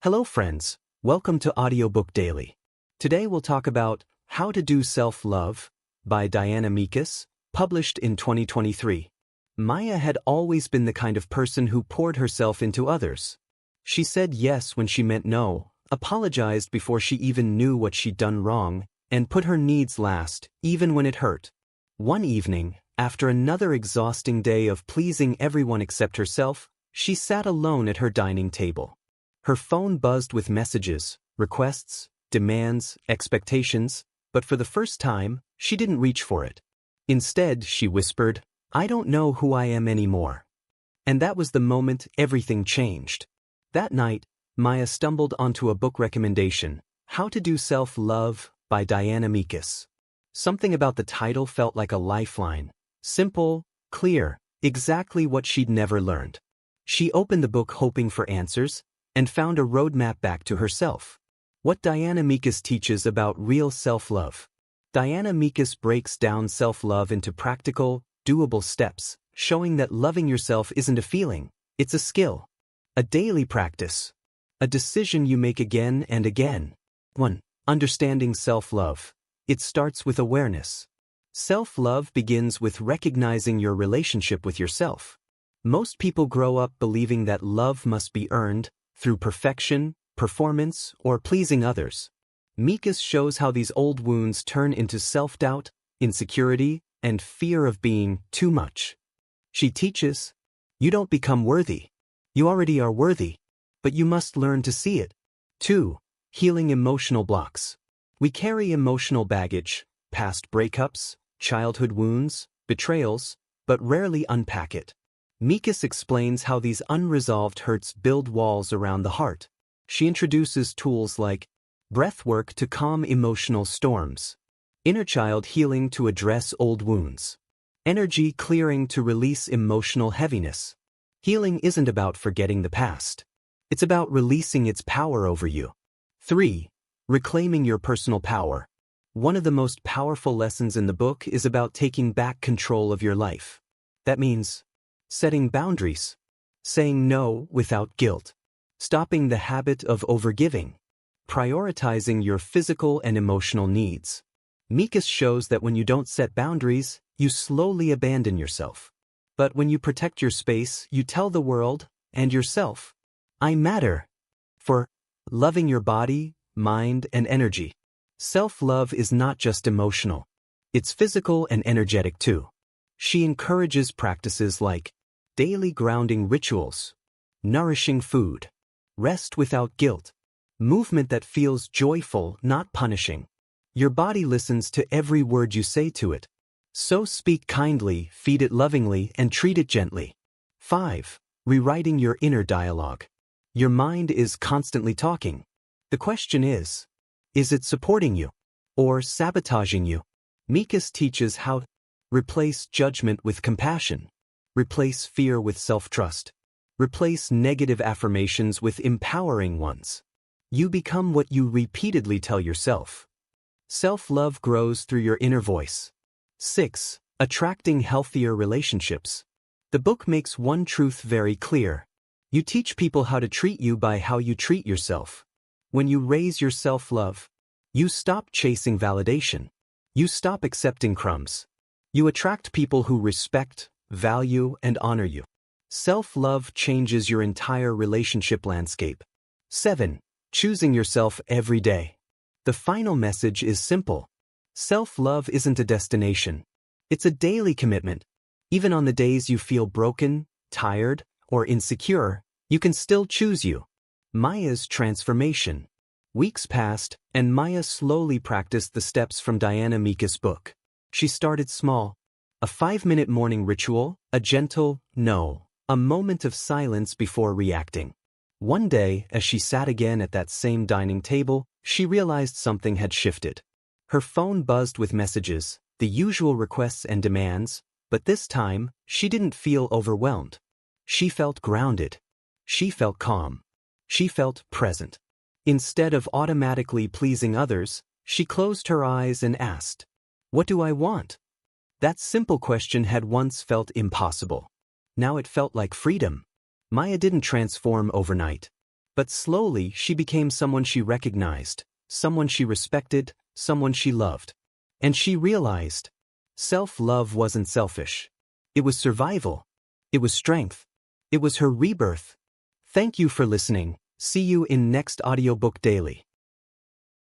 Hello friends, welcome to Audiobook Daily. Today we'll talk about How to Do Self-Love by Diana Mikas, published in 2023. Maya had always been the kind of person who poured herself into others. She said yes when she meant no, apologized before she even knew what she'd done wrong, and put her needs last, even when it hurt. One evening, after another exhausting day of pleasing everyone except herself, she sat alone at her dining table. Her phone buzzed with messages, requests, demands, expectations, but for the first time, she didn't reach for it. Instead, she whispered, "I don't know who I am anymore." And that was the moment everything changed. That night, Maya stumbled onto a book recommendation, How to Do Self-Love by Diana Mikas. Something about the title felt like a lifeline. Simple, clear, exactly what she'd never learned. She opened the book hoping for answers, and found a roadmap back to herself. What Diana Mikas teaches about real self-love. Diana Mikas breaks down self-love into practical, doable steps, showing that loving yourself isn't a feeling, it's a skill. A daily practice. A decision you make again and again. 1. Understanding self-love. It starts with awareness. Self-love begins with recognizing your relationship with yourself. Most people grow up believing that love must be earned, through perfection, performance, or pleasing others. Mikas shows how these old wounds turn into self-doubt, insecurity, and fear of being too much. She teaches, you don't become worthy. You already are worthy, but you must learn to see it. 2. Healing emotional blocks. We carry emotional baggage, past breakups, childhood wounds, betrayals, but rarely unpack it. Mikas explains how these unresolved hurts build walls around the heart. She introduces tools like breath work to calm emotional storms, inner child healing to address old wounds, energy clearing to release emotional heaviness. Healing isn't about forgetting the past. It's about releasing its power over you. 3. Reclaiming your personal power. One of the most powerful lessons in the book is about taking back control of your life. That means setting boundaries, saying no without guilt, stopping the habit of overgiving, prioritizing your physical and emotional needs. Mikas shows that when you don't set boundaries, you slowly abandon yourself. But when you protect your space, you tell the world, and yourself, I matter. For loving your body, mind, and energy. Self-love is not just emotional. It's physical and energetic too. She encourages practices like daily grounding rituals, nourishing food, rest without guilt, movement that feels joyful, not punishing. Your body listens to every word you say to it. So speak kindly, feed it lovingly, and treat it gently. 5. Rewriting your inner dialogue. Your mind is constantly talking. The question is it supporting you or sabotaging you? Mikas teaches how to replace judgment with compassion. Replace fear with self-trust. Replace negative affirmations with empowering ones. You become what you repeatedly tell yourself. Self-love grows through your inner voice. 6. Attracting healthier relationships. The book makes one truth very clear. You teach people how to treat you by how you treat yourself. When you raise your self-love, you stop chasing validation. You stop accepting crumbs. You attract people who respect, value, and honor you. Self-love changes your entire relationship landscape. 7. Choosing yourself every day. The final message is simple. Self-love isn't a destination. It's a daily commitment. Even on the days you feel broken, tired, or insecure, you can still choose you. Maya's transformation. Weeks passed, and Maya slowly practiced the steps from Diana Mikas' book. She started small. A 5-minute morning ritual, a gentle no, a moment of silence before reacting. One day, as she sat again at that same dining table, she realized something had shifted. Her phone buzzed with messages, the usual requests and demands, but this time, she didn't feel overwhelmed. She felt grounded. She felt calm. She felt present. Instead of automatically pleasing others, she closed her eyes and asked, "What do I want?" That simple question had once felt impossible. Now it felt like freedom. Maya didn't transform overnight. But slowly she became someone she recognized, someone she respected, someone she loved. And she realized, self-love wasn't selfish. It was survival. It was strength. It was her rebirth. Thank you for listening. See you in next Audiobook Daily.